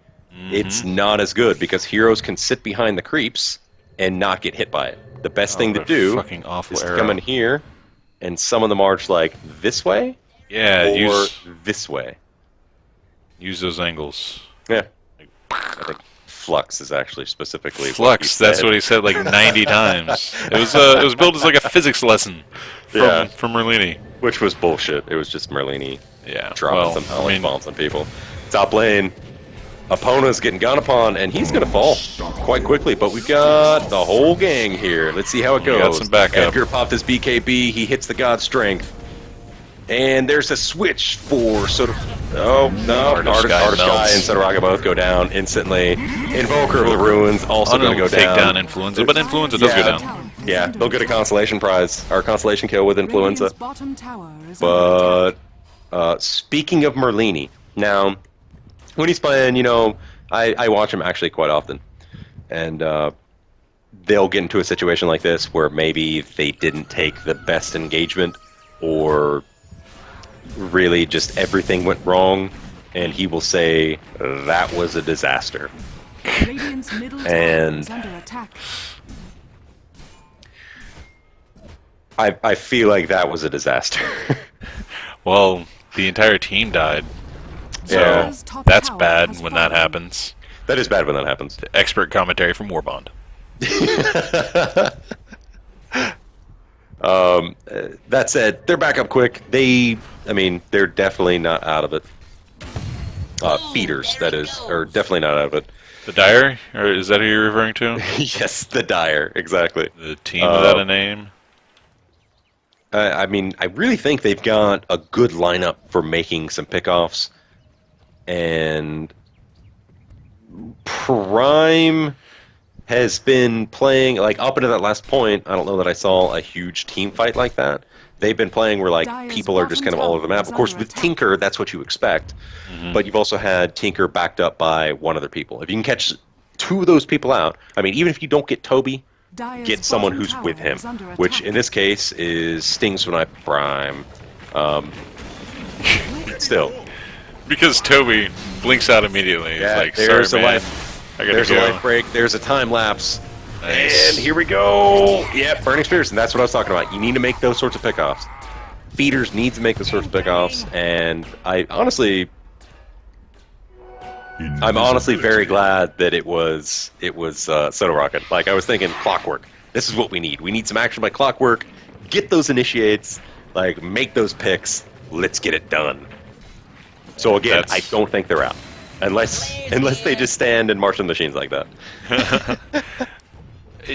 Speaker 1: it's not as good because heroes can sit behind the creeps and not get hit by it. The best thing to
Speaker 2: what a
Speaker 1: do
Speaker 2: fucking awful
Speaker 1: is to
Speaker 2: arrow.
Speaker 1: come in here and summon the march like this way
Speaker 2: Yeah,
Speaker 1: or this way.
Speaker 2: use those angles.
Speaker 1: Yeah. I think Flux is actually specifically
Speaker 2: Flux, that's what he said like 90 times. It was built as like a physics lesson from Merlini.
Speaker 1: Which was bullshit. It was just Merlini
Speaker 2: Yeah.
Speaker 1: dropping some knowledge bombs on people. Top lane, Epona's getting gone upon, and he's going to fall quite quickly, but we've got the whole gang here. Let's see how it goes.
Speaker 2: got some backup.
Speaker 1: Edgar popped his BKB, he hits the God Strength. And there's a switch for sort of... Oh, no. Artist Guy and Sotoraga both go down instantly. Invoker of the Ruins also going to go
Speaker 2: take
Speaker 1: down.
Speaker 2: down Influenza, but Influenza does go down.
Speaker 1: Yeah, they'll get a consolation prize, or consolation kill with Influenza.
Speaker 3: Radiant's bottom tower is under
Speaker 1: But speaking of Merlini, now when he's playing, I watch him actually quite often, and they'll get into a situation like this where maybe they didn't take the best engagement, or really just everything went wrong, and he will say that was a disaster.
Speaker 3: attack. Radiant's middle tower
Speaker 1: And
Speaker 3: is under attack.
Speaker 1: I feel like that was a disaster.
Speaker 2: Well, the entire team died. So
Speaker 1: Yeah.
Speaker 2: that's bad when that happens.
Speaker 1: That is bad when that happens.
Speaker 2: Expert commentary from Warbond.
Speaker 1: That said, they're back up quick. They're definitely not out of it. Feeders, that is, are definitely not out of it.
Speaker 2: The Dire? Or is that who you're referring to?
Speaker 1: Yes, the Dire, exactly.
Speaker 2: The team without a name?
Speaker 1: I really think they've got a good lineup for making some pickoffs. And Prime has been playing, like, up into that last point, I don't know that I saw a huge team fight like that. They've been playing where, like,
Speaker 3: Dire's
Speaker 1: people are just kind of all over the map.
Speaker 3: bottom
Speaker 1: Of course,
Speaker 3: tower
Speaker 1: with
Speaker 3: is under
Speaker 1: Tinker, that's what you expect. But you've also had Tinker backed up by one other people. If you can catch two of those people out, even if you don't get Toby,
Speaker 3: Dire's
Speaker 1: get someone
Speaker 3: bottom
Speaker 1: who's
Speaker 3: tower
Speaker 1: with him,
Speaker 3: is under
Speaker 1: which
Speaker 3: attack.
Speaker 1: in this case is Stings when I Prime. Still,
Speaker 2: Because Toby blinks out immediately. He's
Speaker 1: yeah,
Speaker 2: like,
Speaker 1: there's
Speaker 2: sorry,
Speaker 1: a
Speaker 2: man.
Speaker 1: life.
Speaker 2: I gotta
Speaker 1: There's
Speaker 2: go.
Speaker 1: a life break. There's a time lapse.
Speaker 2: Nice.
Speaker 1: And here we go. Yeah, Burning Spears, and that's what I was talking about. You need to make those sorts of pickoffs. Feeders need to make those sorts of pickoffs, and I'm honestly very glad that it was Soda Rocket. Like, I was thinking, Clockwork. This is what we need. We need some action by Clockwork. Get those initiates. Like, make those picks. Let's get it done. So again, I don't think they're out, unless they just stand and march on machines like that.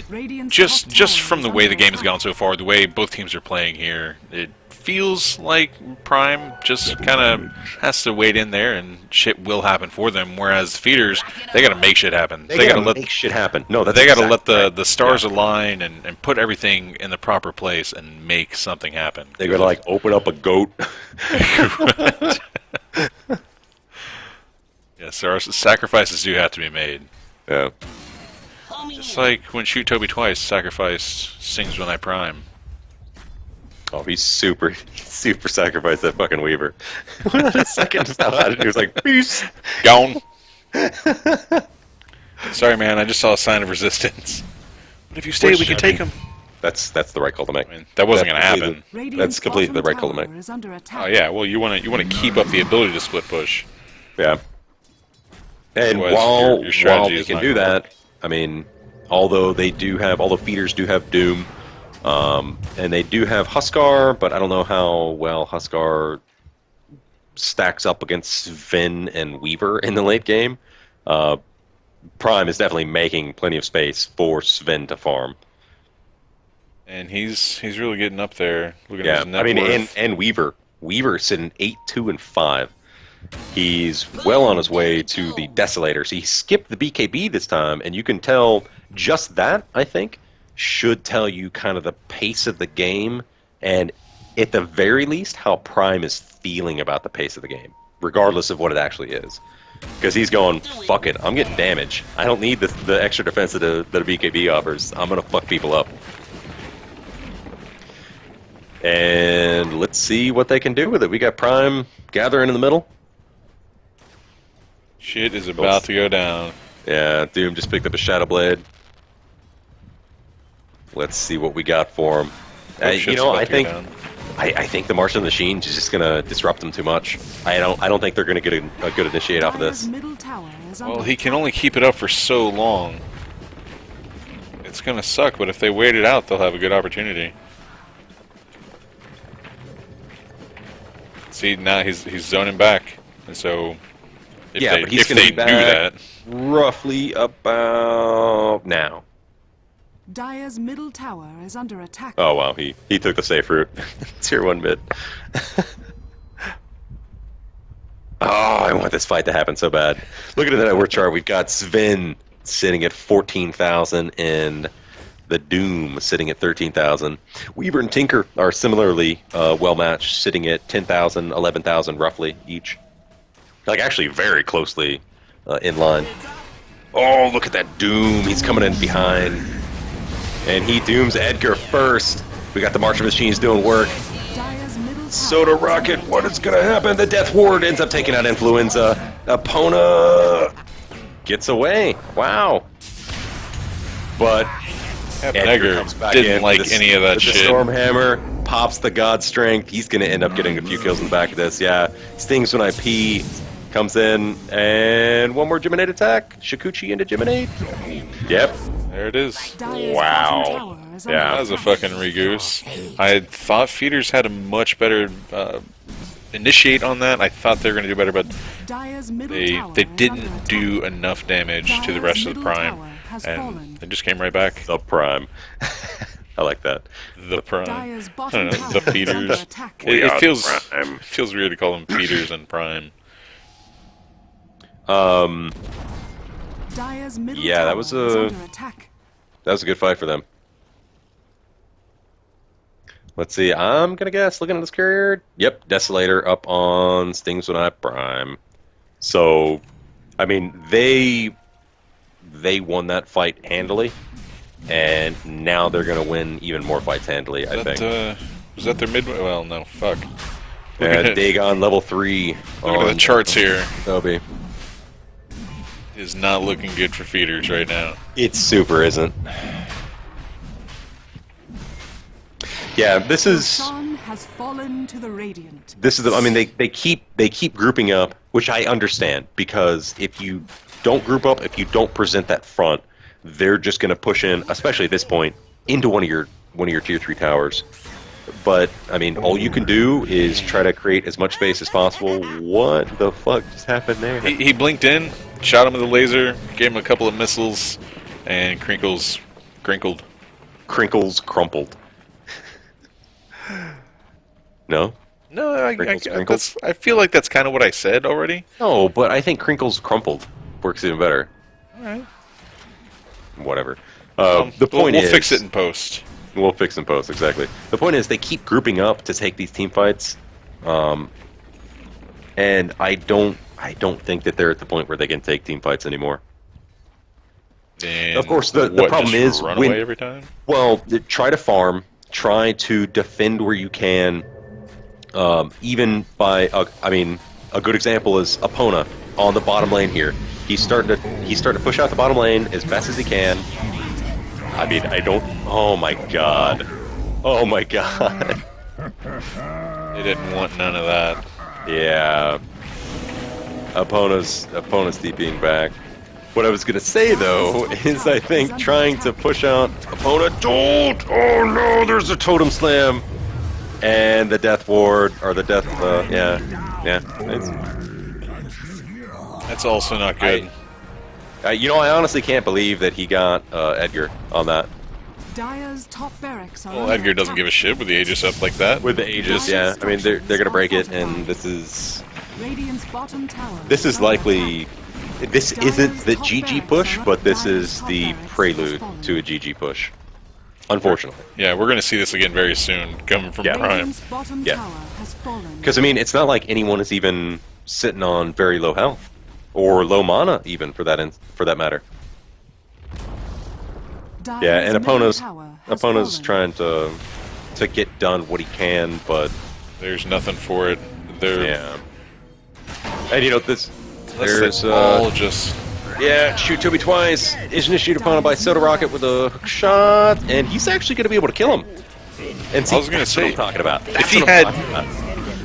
Speaker 3: Radiant's top
Speaker 2: Just
Speaker 3: tower
Speaker 2: from
Speaker 3: is
Speaker 2: the way
Speaker 3: under
Speaker 2: the game has
Speaker 3: attack.
Speaker 2: gone so far, the way both teams are playing here, it feels like Prime just kind of has to wait in there and shit will happen for them. Whereas Feeders, they got to make shit happen.
Speaker 1: They gotta make shit happen. No, that's
Speaker 2: They got to
Speaker 1: exactly
Speaker 2: let
Speaker 1: right.
Speaker 2: the stars align and put everything in the proper place and make something happen.
Speaker 1: They gotta, like, open up a goat.
Speaker 2: Yes, there are sacrifices do have to be made.
Speaker 1: Yeah.
Speaker 2: Just like when Shoot Toby Twice sacrificed Sings When I Prime.
Speaker 1: Oh, he's super sacrificed that fucking Weaver. A second, just how he was like, peace.
Speaker 2: Gone. Sorry, man. I just saw a sign of resistance. But if you stay, we can take him.
Speaker 1: That's the right call to make.
Speaker 2: I mean, that wasn't going to
Speaker 1: That's
Speaker 2: happen.
Speaker 3: Radiant's
Speaker 1: That's completely the
Speaker 3: bottom
Speaker 1: right call to
Speaker 3: tower
Speaker 1: make.
Speaker 3: is under attack.
Speaker 2: Oh yeah. Well, you want to keep up the ability to split push.
Speaker 1: Yeah. And
Speaker 2: Otherwise,
Speaker 1: while
Speaker 2: your strategy
Speaker 1: they
Speaker 2: is
Speaker 1: can
Speaker 2: not
Speaker 1: do
Speaker 2: gonna
Speaker 1: that, although feeders do have Doom, and they do have Huskar, but I don't know how well Huskar stacks up against Sven and Weaver in the late game. Prime is definitely making plenty of space for Sven to farm.
Speaker 2: And he's really getting up there. Look at
Speaker 1: Yeah,
Speaker 2: his net
Speaker 1: I mean,
Speaker 2: worth.
Speaker 1: and Weaver. Weaver's sitting 8, 2, and 5. He's well on his way to the Desolator. So he skipped the BKB this time, and you can tell just that, I think, should tell you kind of the pace of the game, and at the very least, how Prime is feeling about the pace of the game, regardless of what it actually is. Because he's going, fuck it, I'm getting damage. I don't need the extra defense that a BKB offers. I'm going to fuck people up. And let's see what they can do with it. We got Prime gathering in the middle.
Speaker 2: Shit is about to go down.
Speaker 1: Yeah, Doom just picked up a Shadow Blade. Let's see what we got for him. You know, I think the Martian of the Machine is just gonna disrupt him too much. I don't think they're gonna get a good initiate off of
Speaker 3: Dire's
Speaker 1: this.
Speaker 3: middle tower is
Speaker 2: Well,
Speaker 3: under
Speaker 2: he can only keep it up for so long. It's gonna suck, but if they wait it out, they'll have a good opportunity. See, now he's zoning back, and so if
Speaker 1: Yeah,
Speaker 2: they,
Speaker 1: but he's
Speaker 2: if
Speaker 1: gonna
Speaker 2: they
Speaker 1: be
Speaker 2: do
Speaker 1: back
Speaker 2: that,
Speaker 1: roughly about now.
Speaker 3: Dire's middle tower is under attack.
Speaker 1: Oh wow, he took the safe route. Tier 1 mid. Oh, I want this fight to happen so bad. Look at the net worth chart. We've got Sven sitting at 14,000 and the Doom sitting at 13,000. Weaver and Tinker are similarly well matched, sitting at 10,000, 11,000 roughly each. Like actually very closely in line. Oh, look at that Doom. He's coming in behind. And he dooms Edgar first. We got the March of Machines doing work.
Speaker 3: Dire's middle tower
Speaker 1: Soda
Speaker 3: is
Speaker 1: Rocket,
Speaker 3: under
Speaker 1: what is going to happen? The Death Ward ends up taking out Influenza. Epona gets away. Wow. But Edgar comes back
Speaker 2: didn't
Speaker 1: in
Speaker 2: like
Speaker 1: with
Speaker 2: any of that
Speaker 1: with
Speaker 2: shit.
Speaker 1: The Stormhammer pops the God Strength. He's going to end up getting a few kills in the back of this. Yeah. Stings when I pee. Comes in. And one more Geminate attack. Shikuchi into Geminate. Yep.
Speaker 2: There it is.
Speaker 3: Dire's
Speaker 1: Wow.
Speaker 3: bottom tower is under
Speaker 1: Yeah.
Speaker 2: That was a
Speaker 3: attack.
Speaker 2: fucking regoose. I thought Feeders had a much better initiate on that. I thought they were going to do better, but
Speaker 3: Dire's middle
Speaker 2: they
Speaker 3: tower is under
Speaker 2: didn't
Speaker 3: attack.
Speaker 2: do enough damage to the
Speaker 3: Dire's
Speaker 2: rest of the
Speaker 3: middle
Speaker 2: Prime,
Speaker 3: tower has
Speaker 2: and
Speaker 3: fallen.
Speaker 2: they just came right back.
Speaker 1: The Prime. I like that.
Speaker 2: The Prime.
Speaker 3: Dire's
Speaker 2: I
Speaker 3: bottom
Speaker 2: don't know,
Speaker 3: tower
Speaker 2: the
Speaker 3: is under
Speaker 2: Feeders.
Speaker 3: attack.
Speaker 1: We
Speaker 2: It
Speaker 1: are
Speaker 2: feels
Speaker 1: Prime.
Speaker 2: it feels weird to call them Feeders and Prime.
Speaker 3: Dire's middle
Speaker 1: Yeah, that
Speaker 3: tower
Speaker 1: was
Speaker 3: is
Speaker 1: a-
Speaker 3: under attack.
Speaker 1: That was a good fight for them. Let's see. I'm gonna guess. Looking at this carrier, yep, Desolator up on Stings when I Prime. So, I mean, they won that fight handily, and now they're gonna win even more fights handily. I think.
Speaker 2: Was that their mid? Well, no, fuck.
Speaker 1: Dagon level 3.
Speaker 2: Look at the charts here.
Speaker 1: Toby.
Speaker 2: Is not looking good for Feeders right now.
Speaker 1: It super isn't. Yeah, this
Speaker 3: The
Speaker 1: is.
Speaker 3: sun has fallen to the radiant.
Speaker 1: I mean, they keep grouping up, which I understand, because if you don't group up, if you don't present that front, they're just going to push in, especially at this point, into one of your tier 3 towers. But I mean, all you can do is try to create as much space as possible. What the fuck just happened there?
Speaker 2: He blinked in, shot him with a laser, gave him a couple of missiles, and Crinkles crinkled.
Speaker 1: Crinkles crumpled. No?
Speaker 2: No,
Speaker 1: Crinkles?
Speaker 2: I feel like that's kind of what I said already.
Speaker 1: No, but I think Crinkles crumpled works even better.
Speaker 2: All right.
Speaker 1: Whatever. The point
Speaker 2: we'll
Speaker 1: is,
Speaker 2: fix it in post.
Speaker 1: We'll fix in post, exactly. The point is, they keep grouping up to take these team fights, and I don't think that they're at the point where they can take team fights anymore.
Speaker 2: And
Speaker 1: Of course, the problem
Speaker 2: just
Speaker 1: is
Speaker 2: run
Speaker 1: when-
Speaker 2: away every time.
Speaker 1: Well, try to farm, try to defend where you can, even by, a good example is Epona on the bottom lane here. He's starting to push out the bottom lane as best as he can. I mean, oh my god. Oh my god.
Speaker 2: They didn't want none of that.
Speaker 1: Yeah. Epona's DPing back. What I was gonna say though is I think trying to push out Epona. Don't! Oh no, there's a totem slam! And the death ward, or the death, yeah.
Speaker 2: That's also not good.
Speaker 1: I honestly can't believe that he got Edgar on that.
Speaker 3: Dire's top barracks are
Speaker 2: Well,
Speaker 3: under
Speaker 2: Edgar doesn't
Speaker 3: attack.
Speaker 2: give a shit with the Aegis up like that.
Speaker 1: With the Aegis, yeah. I mean, they're gonna break it, and this is
Speaker 3: Radiant's bottom tower
Speaker 1: This
Speaker 3: under
Speaker 1: likely.
Speaker 3: attack.
Speaker 1: This isn't the GG push, but this is the prelude to a GG push. Unfortunately.
Speaker 2: Yeah, we're going to see this again very soon, coming from
Speaker 1: Yeah.
Speaker 2: Prime.
Speaker 3: Radiant's bottom
Speaker 1: Yeah.
Speaker 3: tower has fallen.
Speaker 1: Because, I mean, it's not like anyone is even sitting on very low health. Or low mana, even, for that matter.
Speaker 3: Dire's
Speaker 1: Yeah, and
Speaker 3: middle tower has
Speaker 1: Opponent's
Speaker 3: fallen.
Speaker 1: trying to get done what he can, but
Speaker 2: There's nothing for it. They're
Speaker 1: yeah. And you know this.
Speaker 2: There's
Speaker 1: There's
Speaker 2: all just
Speaker 1: yeah, shoot Toby twice. Is initiated upon by Soda Rocket with a hook shot, and he's actually going to be able to kill him. And see,
Speaker 2: I was gonna
Speaker 1: that's what
Speaker 2: say,
Speaker 1: I'm talking about.
Speaker 2: if
Speaker 1: That's
Speaker 2: he
Speaker 1: what I'm
Speaker 2: had
Speaker 1: talking about.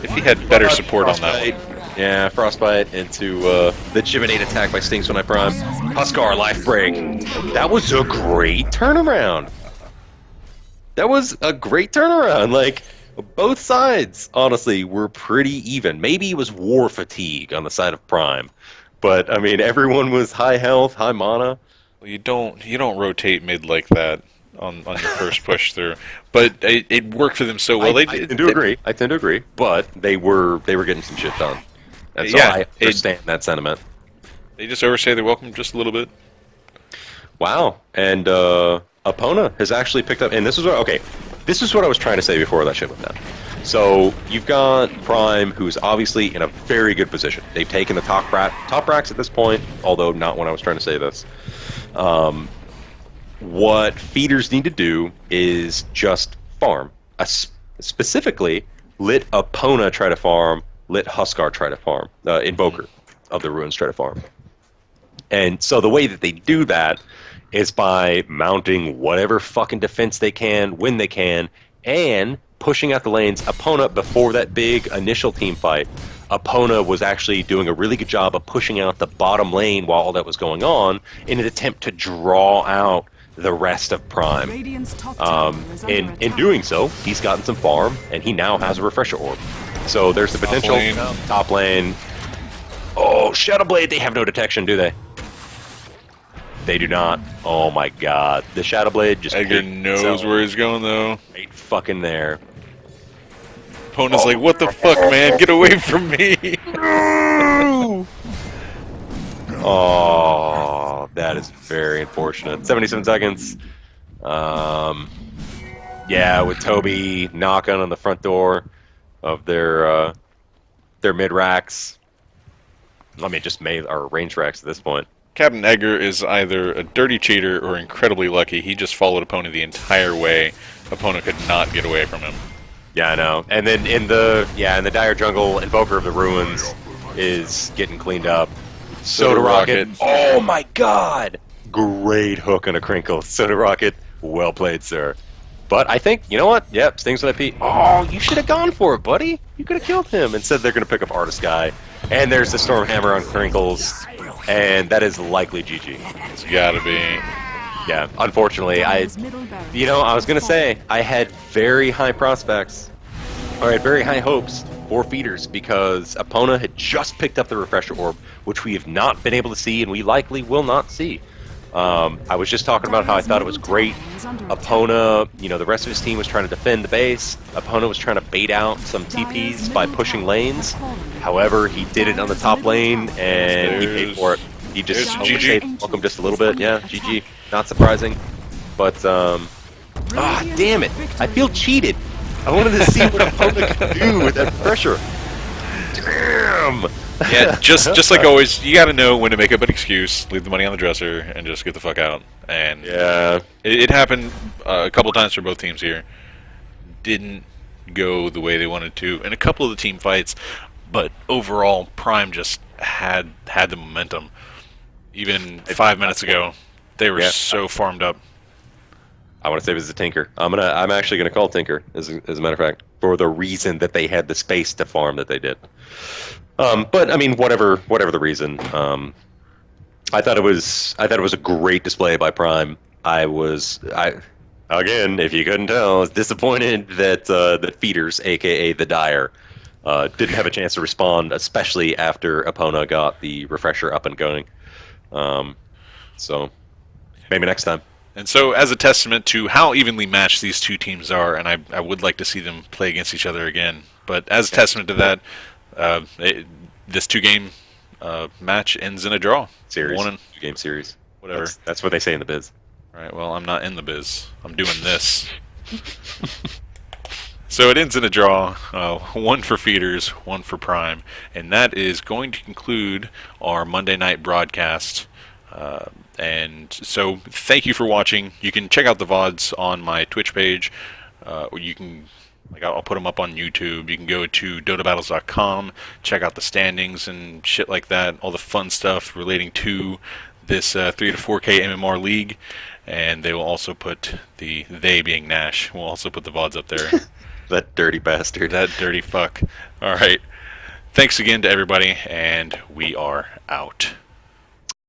Speaker 2: if he had better support on that
Speaker 1: Frostbite.
Speaker 2: one.
Speaker 1: Yeah, Frostbite into the Jiminate attack by Stings when I prime. Huskar life break. That was a great turnaround. That was a great turnaround. Like, both sides, honestly, were pretty even. Maybe it was war fatigue on the side of Prime. But, I mean, everyone was high health, high mana.
Speaker 2: Well, you don't rotate mid like that on your first push through. But it worked for them so well.
Speaker 1: I tend to agree. I tend to agree. But they were getting some shit done. And so
Speaker 2: Yeah,
Speaker 1: I understand that sentiment.
Speaker 2: They just overstay their welcome just a little bit.
Speaker 1: Wow. And Epona has actually picked up, and this is what I was trying to say before that shit went down. So you've got Prime, who's obviously in a very good position. They've taken the top racks at this point, although not when I was trying to say this. What feeders need to do is just farm. Specifically, let Epona try to farm, let Huskar try to farm, Invoker of the Ruins try to farm. And so the way that they do that is by mounting whatever fucking defense they can, when they can, and pushing out the lanes. Epona, before that big initial team fight, Epona was actually doing a really good job of pushing out the bottom lane while all that was going on in an attempt to draw out the rest of Prime.
Speaker 3: Radiant's top tower is under
Speaker 1: In
Speaker 3: attack.
Speaker 1: doing so, he's gotten some farm, and he now has a refresher orb. So there's the potential.
Speaker 2: lane.
Speaker 1: Top lane. Oh, Shadowblade, they have no detection, do they? They do not. Oh my god. The Shadowblade just
Speaker 2: Edgar
Speaker 1: peeked
Speaker 2: knows
Speaker 1: itself
Speaker 2: where he's going though.
Speaker 1: right fucking there.
Speaker 2: Opponent's like, what the fuck, man? Get away from me!
Speaker 1: Oh, that is very unfortunate. 77 seconds. Yeah, with Toby knocking on the front door of their mid racks. I mean, just or range racks at this point.
Speaker 2: Captain Edgar is either a dirty cheater or incredibly lucky. He just followed Opponent the entire way. Opponent could not get away from him.
Speaker 1: Yeah, I know. And then in the Dire Jungle, Invoker of the Ruins is getting cleaned up. Soda Rocket. Oh my god! Great hook on a crinkle. Soda Rocket, well played, sir. But I think, you know what? Yep, Stings with IP. Oh, you should have gone for it, buddy. You could have killed him. Instead, they're going to pick up Artist Guy. And there's the Stormhammer on Crinkles. And that is likely GG.
Speaker 2: It's gotta be.
Speaker 1: Yeah, unfortunately,
Speaker 3: Dire's middle barracks
Speaker 1: I was
Speaker 3: has
Speaker 1: going to say,
Speaker 3: fallen.
Speaker 1: I had very high prospects. Or I had very high hopes for feeders because Epona had just picked up the Refresher Orb, which we have not been able to see and we likely will not see. I was just talking about how I thought it was great. Epona, the rest of his team was trying to defend the base. Epona was trying to bait out some TPs by pushing lanes. However, he did it on the top lane, and he paid for it. He just
Speaker 2: There's GG.
Speaker 1: overstayed welcome just a little bit. Yeah, GG. Not surprising. But, damn it. I feel cheated. I wanted to see what Epona could do with that pressure. Damn!
Speaker 2: Yeah, just like always, you gotta know when to make up an excuse, leave the money on the dresser, and just get the fuck out. And
Speaker 1: Yeah.
Speaker 2: it happened a couple times for both teams here. Didn't go the way they wanted to in a couple of the team fights, but overall, Prime just had the momentum. Even 5 minutes ago, they were
Speaker 1: Yeah.
Speaker 2: so farmed up.
Speaker 1: I want to say it was a Tinker. I'm actually gonna call Tinker as a matter of fact for the reason that they had the space to farm that they did. But I mean, whatever the reason, I thought it was a great display by Prime. Again, if you couldn't tell, I was disappointed that Feeders, aka the Dire, didn't have a chance to respond, especially after Epona got the refresher up and going. So maybe next time.
Speaker 2: And so, as a testament to how evenly matched these two teams are, and I would like to see them play against each other again, but as a testament to that, this two-game match ends in a draw.
Speaker 1: Series.
Speaker 2: One and
Speaker 1: Two-game series.
Speaker 2: whatever.
Speaker 1: That's what they say in the biz.
Speaker 2: Right, well, I'm not in the biz. I'm doing this. So it ends in a draw, one for feeders, one for prime, and that is going to conclude our Monday night broadcast. And so thank you for watching. You can check out the VODs on my Twitch page. Or you can, I'll put them up on YouTube. You can go to DotaBattles.com, check out the standings and shit like that, all the fun stuff relating to this 3 to 4K MMR league. And they will also put they being Nash, will also put the VODs up there.
Speaker 1: That dirty bastard.
Speaker 2: That dirty fuck. All right. Thanks again to everybody, and we are out.